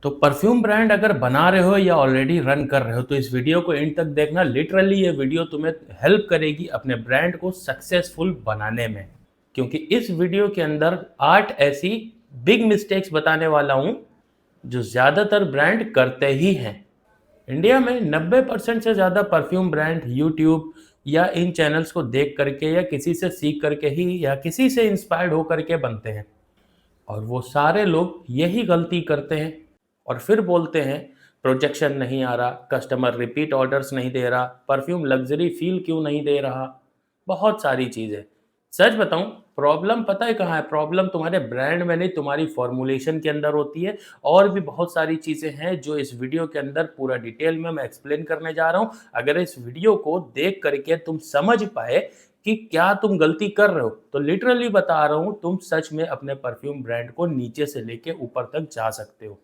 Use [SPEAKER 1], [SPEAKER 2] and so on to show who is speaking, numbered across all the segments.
[SPEAKER 1] तो perfume brand अगर बना रहे हो या ऑलरेडी रन कर रहे हो तो इस वीडियो को एंड तक देखना। लिटरली ये वीडियो तुम्हें हेल्प करेगी अपने ब्रांड को सक्सेसफुल बनाने में, क्योंकि इस वीडियो के अंदर 8 ऐसी बिग मिस्टेक्स बताने वाला हूं जो ज़्यादातर ब्रांड करते ही हैं। इंडिया में 90% से ज़्यादा परफ्यूम ब्रांड यूट्यूब या इन चैनल्स को देख करके या किसी से सीख करके ही या किसी से इंस्पायर्ड होकर के बनते हैं, और वो सारे लोग यही गलती करते हैं और फिर बोलते हैं प्रोजेक्शन नहीं आ रहा, कस्टमर रिपीट ऑर्डर्स नहीं दे रहा, परफ्यूम लग्जरी फील क्यों नहीं दे रहा, बहुत सारी चीज़ें। सच बताऊं, प्रॉब्लम पता है कहाँ है? प्रॉब्लम तुम्हारे ब्रांड में नहीं, तुम्हारी फॉर्मुलेशन के अंदर होती है। और भी बहुत सारी चीज़ें हैं जो इस वीडियो के अंदर पूरा डिटेल में मैं एक्सप्लेन करने जा रहा हूं। अगर इस वीडियो को देख करके तुम समझ पाए कि क्या तुम गलती कर रहे हो, तो लिटरली बता रहा हूं, तुम सच में अपने परफ्यूम ब्रांड को नीचे से लेके ऊपर तक जा सकते हो।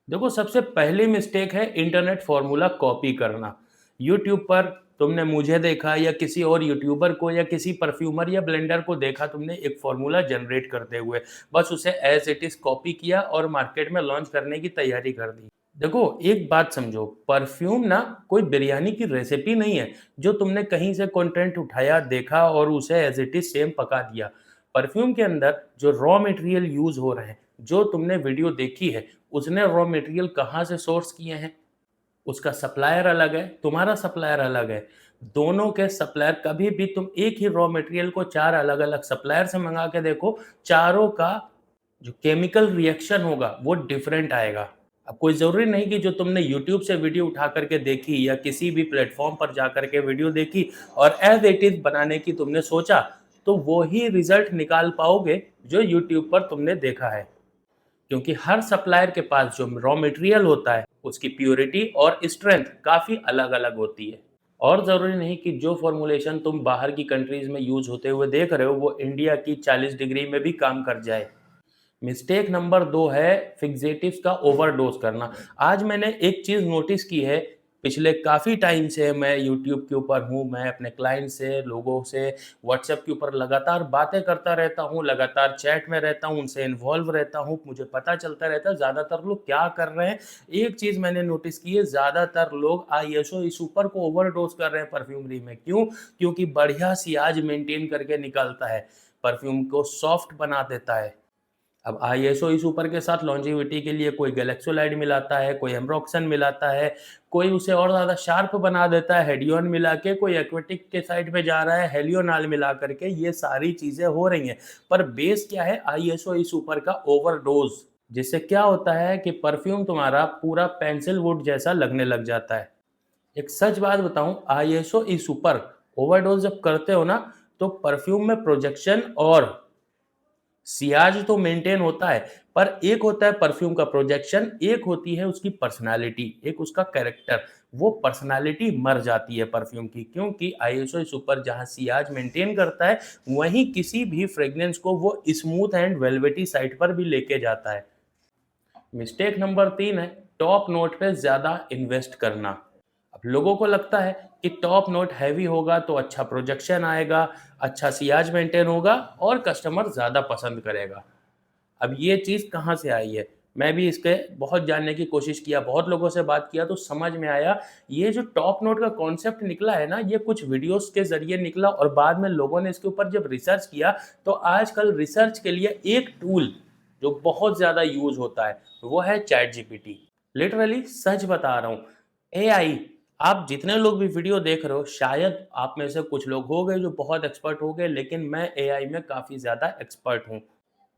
[SPEAKER 1] देखो, सबसे पहली मिस्टेक है इंटरनेट फॉर्मूला कॉपी करना। यूट्यूब पर तुमने मुझे देखा या किसी और यूट्यूबर को या किसी परफ्यूमर या ब्लेंडर को देखा, तुमने एक फॉर्मूला जनरेट करते हुए बस उसे एज इट इज कॉपी किया और मार्केट में लॉन्च करने की तैयारी कर दी। देखो, एक बात समझो, परफ्यूम ना कोई बिरयानी की रेसिपी नहीं है जो तुमने कहीं से कंटेंट उठाया, देखा और उसे एज इट इज सेम पका दिया। परफ्यूम के अंदर जो रॉ मटेरियल यूज हो रहे हैं, जो तुमने वीडियो देखी है, उसने रॉ मटेरियल कहाँ से सोर्स किए हैं, उसका सप्लायर अलग है, तुम्हारा सप्लायर अलग है। दोनों के सप्लायर, कभी भी तुम एक ही रॉ मटेरियल को 4 अलग-अलग सप्लायर से मंगा के देखो, चारों का जो केमिकल रिएक्शन होगा वो डिफरेंट आएगा। अब कोई ज़रूरी नहीं कि जो तुमने यूट्यूब से वीडियो उठा करके देखी या किसी भी प्लेटफ़ॉर्म पर जा कर के वीडियो देखी और एज़ इट इज़ बनाने की तुमने सोचा, तो वो ही रिज़ल्ट निकाल पाओगे जो यूट्यूब पर तुमने देखा है। क्योंकि हर सप्लायर के पास जो रॉ मटेरियल होता है, उसकी प्योरिटी और स्ट्रेंथ काफ़ी अलग-अलग होती है। और ज़रूरी नहीं कि जो फॉर्मूलेशन तुम बाहर की कंट्रीज़ में यूज़ होते हुए देख रहे हो, वो इंडिया की 40 डिग्री में भी काम कर जाए। मिस्टेक नंबर 2 है फिक्सेटिव्स का ओवरडोज़ करना। आज मैंने एक चीज़ नोटिस की है, पिछले काफ़ी टाइम से मैं यूट्यूब के ऊपर हूँ, मैं अपने क्लाइंट से, लोगों से व्हाट्सएप के ऊपर लगातार बातें करता रहता हूँ, लगातार चैट में रहता हूँ, उनसे इन्वॉल्व रहता हूँ, मुझे पता चलता रहता है ज़्यादातर लोग क्या कर रहे हैं। एक चीज़ मैंने नोटिस की है, ज़्यादातर लोग आईएसओ इस ऊपर को ओवरडोज़ कर रहे हैं परफ्यूमरी में। क्यों? क्योंकि बढ़िया सियाज मेंटेन करके निकलता है, परफ्यूम को सॉफ्ट बना देता है। अब आईएसओ इस ऊपर के साथ लॉन्जेविटी के लिए कोई गैलेक्सोलाइड मिलाता है, कोई एम्ब्रोक्सन मिलाता है, कोई उसे और ज़्यादा शार्प बना देता है हेडियोन मिला के, कोई एक्वेटिक के साइड पे जा रहा है हेलियोनाल मिला करके। ये सारी चीज़ें हो रही हैं, पर बेस क्या है? आईएसओ इस ऊपर का ओवरडोज, जिससे क्या होता है कि परफ्यूम तुम्हारा पूरा पेंसिल वुड जैसा लगने लग जाता है। एक सच बात बताऊं, आईएसओ इस ऊपर ओवरडोज जब करते हो ना, तो परफ्यूम में प्रोजेक्शन और सियाज तो मेंटेन होता है, पर एक होता है परफ्यूम का प्रोजेक्शन, एक होती है उसकी पर्सनालिटी, एक उसका कैरेक्टर। वो पर्सनालिटी मर जाती है परफ्यूम की, क्योंकि आईएसओ सुपर जहां सियाज मेंटेन करता है, वहीं किसी भी फ्रेग्रेंस को वो स्मूथ एंड वेलवेटी साइड पर भी लेके जाता है। मिस्टेक नंबर 3 है टॉप नोट पे ज़्यादा इन्वेस्ट करना। अब लोगों को लगता है कि टॉप नोट हैवी होगा तो अच्छा प्रोजेक्शन आएगा, अच्छा सियाज मेंटेन होगा और कस्टमर ज़्यादा पसंद करेगा। अब ये चीज़ कहाँ से आई है? मैं भी इसके बहुत जानने की कोशिश किया, बहुत लोगों से बात किया तो समझ में आया, ये जो टॉप नोट का कॉन्सेप्ट निकला है ना, ये कुछ वीडियोज़ के ज़रिए निकला और बाद में लोगों ने इसके ऊपर जब रिसर्च किया, तो आजकल रिसर्च के लिए एक टूल जो बहुत ज़्यादा यूज़ होता है, वो है चैट जीपीटी। लिटरली सच बता रहा हूँ, एआई, आप जितने लोग भी वीडियो देख रहे हो, शायद आप में से कुछ लोग हो गए जो बहुत एक्सपर्ट हो गए, लेकिन मैं एआई में काफ़ी ज़्यादा एक्सपर्ट हूँ।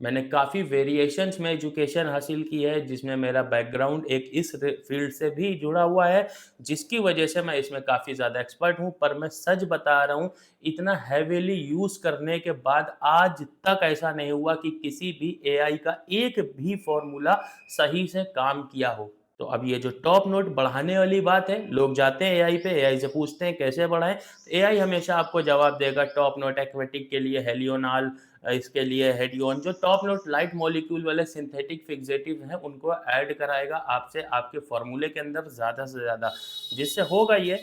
[SPEAKER 1] मैंने काफ़ी वेरिएशंस में एजुकेशन हासिल की है, जिसमें मेरा बैकग्राउंड एक इस फील्ड से भी जुड़ा हुआ है, जिसकी वजह से मैं इसमें काफ़ी ज़्यादा एक्सपर्ट हूँ। पर मैं सच बता रहा हूँ, इतना हैवीली यूज़ करने के बाद आज तक ऐसा नहीं हुआ कि किसी भी एआई का एक भी फॉर्मूला सही से काम किया हो। तो अब ये जो टॉप नोट बढ़ाने वाली बात है, लोग जाते हैं एआई पे, एआई से पूछते हैं कैसे बढ़ाएं, तो एआई हमेशा आपको जवाब देगा टॉप नोट एक्वेटिक के लिए हेलियोनाल, इसके लिए हेडियोन। जो टॉप नोट लाइट मॉलिक्यूल वाले सिंथेटिक फिक्सेटिव हैं, उनको ऐड कराएगा आपसे आपके फॉर्मूले के अंदर ज़्यादा से ज़्यादा। जिससे होगा ये,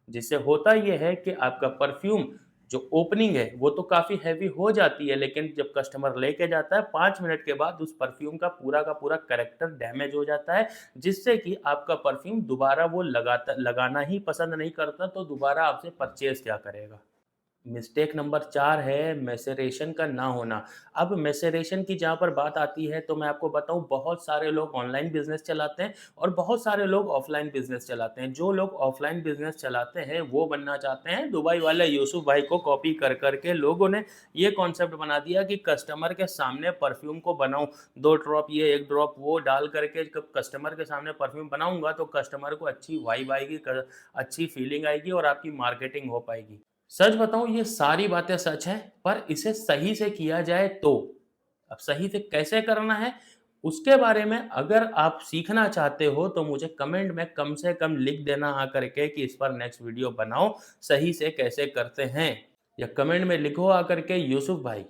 [SPEAKER 1] जिससे होता ये है कि आपका परफ्यूम जो ओपनिंग है वो तो काफ़ी हैवी हो जाती है, लेकिन जब कस्टमर लेके जाता है 5 मिनट के बाद उस परफ्यूम का पूरा कैरेक्टर डैमेज हो जाता है, जिससे कि आपका परफ्यूम दोबारा वो लगाना ही पसंद नहीं करता, तो दोबारा आपसे परचेज़ क्या करेगा। मिस्टेक नंबर 4 है मैसेरेशन का ना होना। अब मैसेरेशन की जहाँ पर बात आती है तो मैं आपको बताऊँ, बहुत सारे लोग ऑनलाइन बिज़नेस चलाते हैं और बहुत सारे लोग ऑफ़लाइन बिज़नेस चलाते हैं। जो लोग ऑफ़लाइन बिज़नेस चलाते हैं वो बनना चाहते हैं दुबई वाले यूसुफ भाई को कॉपी कर के लोगों ने ये कॉन्सेप्ट बना दिया कि कस्टमर के सामने परफ्यूम को बनाऊँ, 2 ड्रॉप ये 1 ड्रॉप वो डाल करके जब कस्टमर के सामने परफ्यूम बनाऊँगा तो कस्टमर को अच्छी वाइब आएगी, क अच्छी फीलिंग आएगी और आपकी मार्केटिंग हो पाएगी। सच बताऊँ ये सारी बातें सच हैं, पर इसे सही से किया जाए तो। अब सही से कैसे करना है, उसके बारे में अगर आप सीखना चाहते हो तो मुझे कमेंट में कम से कम लिख देना आकर के कि इस पर नेक्स्ट वीडियो बनाओ, सही से कैसे करते हैं। या कमेंट में लिखो आकर के यूसुफ भाई,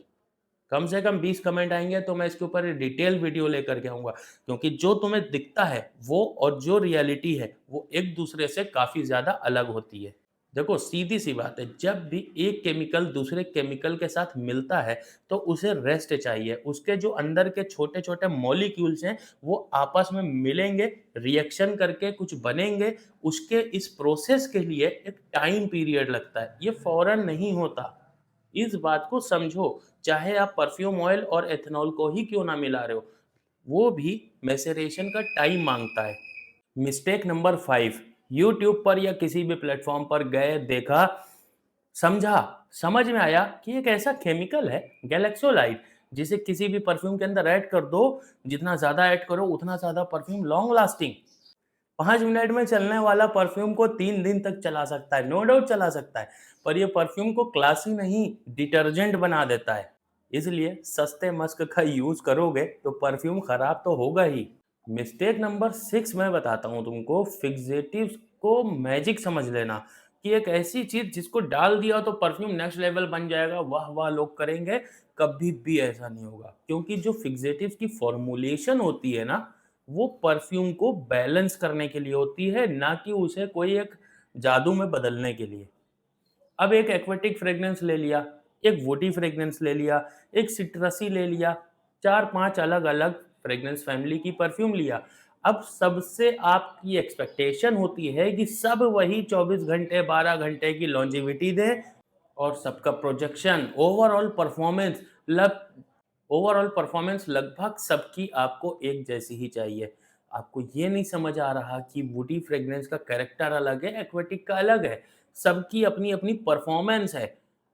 [SPEAKER 1] कम से कम 20 कमेंट आएँगे तो मैं इसके ऊपर डिटेल वीडियो लेकर के आऊँगा। क्योंकि जो तुम्हें दिखता है वो और जो रियलिटी है, वो एक दूसरे से काफ़ी ज़्यादा अलग होती है। देखो सीधी-सी बात है, जब भी एक केमिकल दूसरे केमिकल के साथ मिलता है, तो उसे रेस्ट चाहिए। उसके जो अंदर के छोटे-छोटे मॉलिक्यूल्स हैं, वो आपस में मिलेंगे, रिएक्शन करके कुछ बनेंगे। उसके इस प्रोसेस के लिए एक टाइम पीरियड लगता है, ये फ़ौरन नहीं होता। इस बात को समझो, चाहे आप परफ्यूम ऑयल और एथेनॉल को ही क्यों ना मिला रहे हो, वो भी मैसेरेशन का टाइम माँगता है। मिस्टेक नंबर 5, यूट्यूब पर या किसी भी प्लेटफ़ॉर्म पर गए, देखा, समझा, समझ में आया कि एक ऐसा केमिकल है गैलेक्सोलाइट, जिसे किसी भी परफ्यूम के अंदर ऐड कर दो, जितना ज़्यादा ऐड करो उतना ज़्यादा परफ्यूम लॉन्ग लास्टिंग। 5 मिनट में चलने वाला परफ्यूम को 3 दिन तक चला सकता है, नो डाउट चला सकता है, पर ये परफ्यूम को क्लासी नहीं, डिटर्जेंट बना देता है। इसलिए सस्ते मस्क का यूज़ करोगे तो परफ्यूम खराब तो होगा ही। मिस्टेक नंबर 6 मैं बताता हूँ तुमको, फिक्सेटिव्स को मैजिक समझ लेना कि एक ऐसी चीज़ जिसको डाल दिया तो परफ्यूम नेक्स्ट लेवल बन जाएगा, वाह-वाह लोग करेंगे, कभी भी ऐसा नहीं होगा। क्योंकि जो फिक्सेटिव्स की फ़ॉर्मूलेशन होती है ना, वो परफ्यूम को बैलेंस करने के लिए होती है, ना कि उसे कोई एक जादू में बदलने के लिए। अब एक एक्वेटिक फ्रेग्रेंस ले लिया, एक वुडी फ्रेग्रेंस ले लिया, एक सिट्रसी ले लिया, 4-5 अलग-अलग फ्रेग्रेंस फैमिली की परफ्यूम लिया। अब सबसे आपकी एक्सपेक्टेशन होती है कि सब वही 24 घंटे, 12 घंटे की लॉन्जेविटी दें और सबका प्रोजेक्शन, लग ओवरऑल परफॉर्मेंस लगभग सबकी आपको एक जैसी ही चाहिए। आपको ये नहीं समझ आ रहा कि वुडी फ्रेग्रेंस का कैरेक्टर अलग है, एक्वेटिक का अलग है। सबकी अपनी-अपनी परफॉर्मेंस है।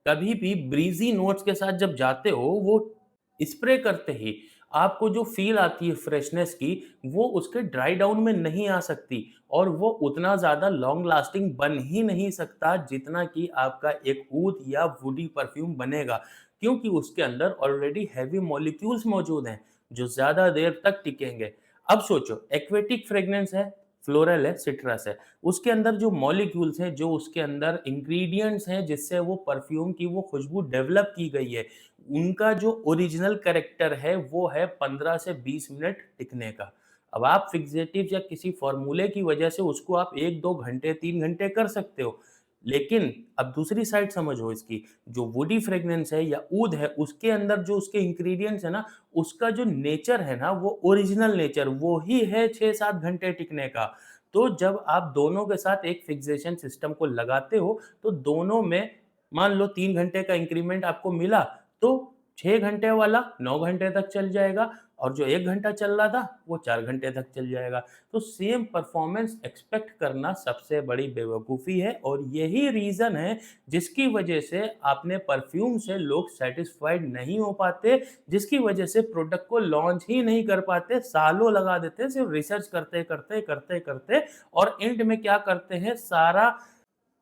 [SPEAKER 1] कभी भी ब्रीज़ी नोट्स के साथ जब जाते हो, वो स्प्रे करते ही आपको जो फ़ील आती है फ्रेशनेस की, वो उसके ड्राई डाउन में नहीं आ सकती और वो उतना ज़्यादा लॉन्ग लास्टिंग बन ही नहीं सकता, जितना कि आपका एक ऊद या वुडी परफ्यूम बनेगा। क्योंकि उसके अंदर ऑलरेडी हेवी मॉलिक्यूल्स मौजूद हैं, जो ज़्यादा देर तक टिकेंगे। अब सोचो, एक्वेटिक फ्रेग्रेंस है, फ्लोरल है, सिट्रस है, उसके अंदर जो मॉलिक्यूल्स हैं, जो उसके अंदर इंग्रीडिएंट्स हैं जिससे वो परफ्यूम की वो खुशबू डेवलप की गई है, उनका जो ओरिजिनल कैरेक्टर है वो है 15 से 20 मिनट टिकने का। अब आप फिक्सेटिव या किसी फ़ॉर्मूले की वजह से उसको आप 1-2 घंटे, 3 घंटे कर सकते हो। लेकिन अब दूसरी साइड समझो इसकी, जो वुडी फ्रेग्रेंस है या ऊद है, उसके अंदर जो उसके इंग्रीडिएंट्स है ना, उसका जो नेचर है ना, वो ओरिजिनल नेचर वो ही है 6-7 घंटे टिकने का। तो जब आप दोनों के साथ एक फिक्सेशन सिस्टम को लगाते हो, तो दोनों में मान लो 3 घंटे का इंक्रीमेंट आपको मिला, तो 6 घंटे वाला 9 घंटे तक चल जाएगा और जो 1 घंटा चल रहा था, वो 4 घंटे तक चल जाएगा। तो सेम परफॉर्मेंस एक्सपेक्ट करना सबसे बड़ी बेवकूफ़ी है और यही रीज़न है जिसकी वजह से अपने परफ्यूम से लोग सैटिस्फाइड नहीं हो पाते, जिसकी वजह से प्रोडक्ट को लॉन्च ही नहीं कर पाते, सालों लगा देते हैं सिर्फ रिसर्च करते और एंड में क्या करते हैं, सारा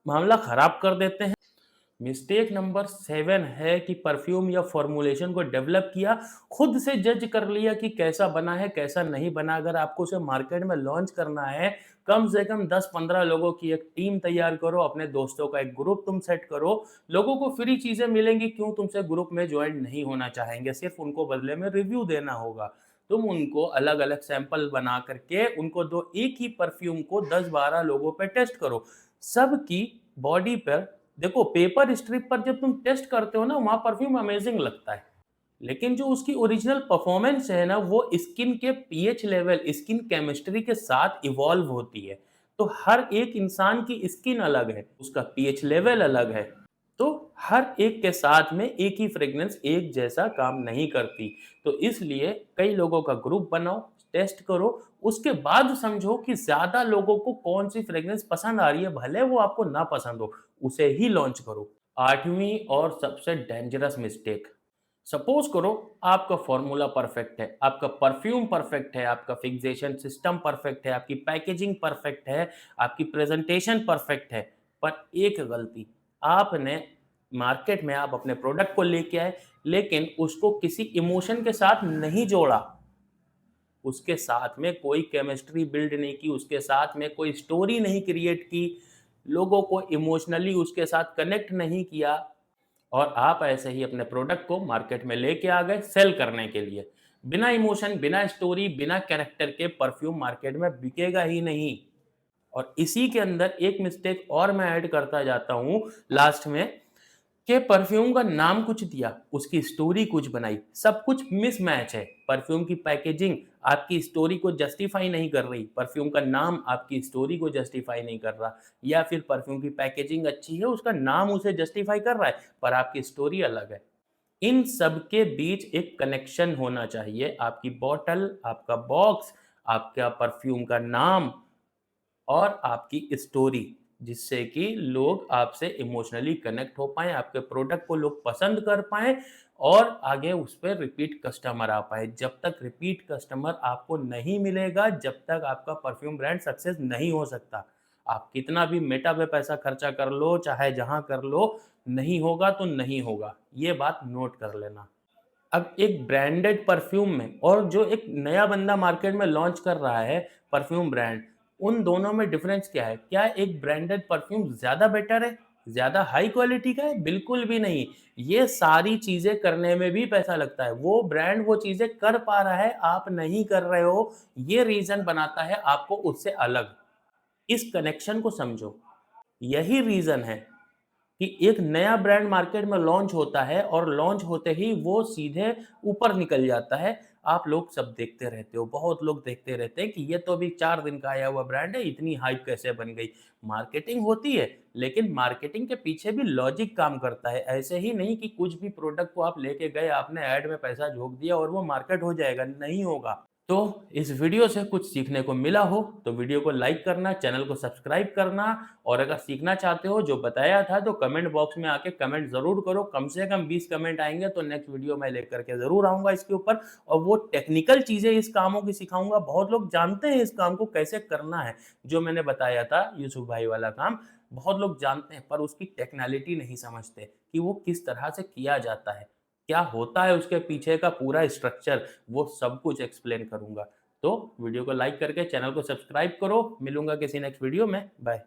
[SPEAKER 1] मामला खराब कर देते हैं। मिस्टेक नंबर 7 है कि परफ्यूम या फॉर्मूलेशन को डेवलप किया, खुद से जज कर लिया कि कैसा बना है, कैसा नहीं बना। अगर आपको उसे मार्केट में लॉन्च करना है, कम से कम 10-15 लोगों की एक टीम तैयार करो, अपने दोस्तों का एक ग्रुप तुम सेट करो। लोगों को फ्री चीज़ें मिलेंगी, क्यों तुमसे ग्रुप में जॉइन नहीं होना चाहेंगे? सिर्फ उनको बदले में रिव्यू देना होगा। तुम उनको अलग-अलग सैंपल बना करके उनको दो, एक ही परफ्यूम को 10-12 लोगों पे टेस्ट करो। सबकी बॉडी पर देखो पेपर स्ट्रिप पर जब तुम टेस्ट करते हो ना, वहाँ परफ्यूम अमेजिंग लगता है। लेकिन जो उसकी ओरिजिनल परफॉर्मेंस है ना, वो स्किन के पीएच लेवल, स्किन केमिस्ट्री के साथ इवॉल्व होती है। तो हर एक इंसान की स्किन अलग है, उसका पीएच लेवल अलग है। तो हर एक के साथ में एक ही फ्रेग्रेंस एक जैसा काम नहीं करती। तो इसलिए कई लोगों का ग्रुप बनाओ, टेस्ट करो, उसके बाद समझो कि ज़्यादा लोगों को कौन-सी फ्रेग्रेंस पसंद आ रही है, भले वो आपको ना पसंद हो, उसे ही लॉन्च करो। 8वीं और सबसे डेंजरस मिस्टेक, सपोज करो आपका फॉर्मूला परफेक्ट है, आपका परफ्यूम परफेक्ट है, आपका फिक्सेशन सिस्टम परफेक्ट है, आपकी पैकेजिंग परफेक्ट है, आपकी प्रेजेंटेशन परफेक्ट है, पर एक गलती, आपने मार्केट में आप अपने प्रोडक्ट को लेके आए, लेकिन उसको किसी इमोशन के साथ नहीं जोड़ा, उसके साथ में कोई केमिस्ट्री बिल्ड नहीं की, उसके साथ में कोई स्टोरी नहीं क्रिएट की, लोगों को इमोशनली उसके साथ कनेक्ट नहीं किया, और आप ऐसे ही अपने प्रोडक्ट को मार्केट में लेके आ गए सेल करने के लिए। बिना इमोशन, बिना स्टोरी, बिना कैरेक्टर के परफ्यूम मार्केट में बिकेगा ही नहीं। और इसी के अंदर एक मिस्टेक और मैं ऐड करता जाता हूँ लास्ट में, कि परफ्यूम का नाम कुछ दिया, उसकी स्टोरी कुछ बनाई, सब कुछ मिसमैच है। परफ्यूम की पैकेजिंग आपकी स्टोरी को जस्टिफाई नहीं कर रही, परफ्यूम का नाम आपकी स्टोरी को जस्टिफाई नहीं कर रहा, या फिर परफ्यूम की पैकेजिंग अच्छी है, उसका नाम उसे जस्टिफाई कर रहा है, पर आपकी स्टोरी अलग है। इन सब के बीच एक कनेक्शन होना चाहिए, आपकी बॉटल, आपका बॉक्स, आपका परफ्यूम का नाम और आपकी स्टोरी, जिससे कि लोग आपसे इमोशनली कनेक्ट हो पाएँ, आपके प्रोडक्ट को लोग पसंद कर पाएँ और आगे उस पे रिपीट कस्टमर आ पाए। जब तक रिपीट कस्टमर आपको नहीं मिलेगा, जब तक आपका परफ्यूम ब्रांड सक्सेस नहीं हो सकता। आप कितना भी मेटा पे पैसा खर्चा कर लो, चाहे जहाँ कर लो, नहीं होगा तो नहीं होगा। ये बात नोट कर लेना। अब एक ब्रांडेड परफ्यूम में और जो एक नया बंदा मार्केट में लॉन्च कर रहा है परफ्यूम ब्रांड, उन दोनों में डिफरेंस क्या है? क्या एक ब्रांडेड परफ्यूम ज़्यादा बेटर है? ज़्यादा हाई क्वालिटी का है? बिल्कुल भी नहीं। ये सारी चीज़ें करने में भी पैसा लगता है। वो ब्रांड वो चीज़ें कर पा रहा है, आप नहीं कर रहे हो, ये रीज़न बनाता है आपको उससे अलग। इस कनेक्शन को समझो। यही रीज़न है कि एक नया ब्रांड मार्केट में लॉन्च होता है और लॉन्च होते ही वो सीधे ऊपर निकल जाता है। आप लोग सब देखते रहते हो, बहुत लोग देखते रहते हैं कि ये तो अभी 4 दिन का आया हुआ ब्रांड है, इतनी हाइप कैसे बन गई? मार्केटिंग होती है, लेकिन मार्केटिंग के पीछे भी लॉजिक काम करता है। ऐसे ही नहीं कि कुछ भी प्रोडक्ट को आप लेके गए, आपने ऐड में पैसा झोंक दिया और वो मार्केट हो जाएगा, नहीं होगा। तो इस वीडियो से कुछ सीखने को मिला हो तो वीडियो को लाइक करना, चैनल को सब्सक्राइब करना, और अगर सीखना चाहते हो जो बताया था तो कमेंट बॉक्स में आके कमेंट ज़रूर करो। कम से कम 20 कमेंट आएंगे तो नेक्स्ट वीडियो मैं लेकर के ज़रूर आऊँगा इसके ऊपर, और वो टेक्निकल चीज़ें इस कामों की सिखाऊँगा। बहुत लोग जानते हैं इस काम को कैसे करना है, जो मैंने बताया था यूसुफ भाई वाला काम, बहुत लोग जानते हैं पर उसकी टेक्निकलिटी नहीं समझते कि वो किस तरह से किया जाता है, क्या होता है उसके पीछे का पूरा स्ट्रक्चर, वो सब कुछ एक्सप्लेन करूँगा। तो वीडियो को लाइक करके चैनल को सब्सक्राइब करो। मिलूँगा किसी नेक्स्ट वीडियो में। बाय।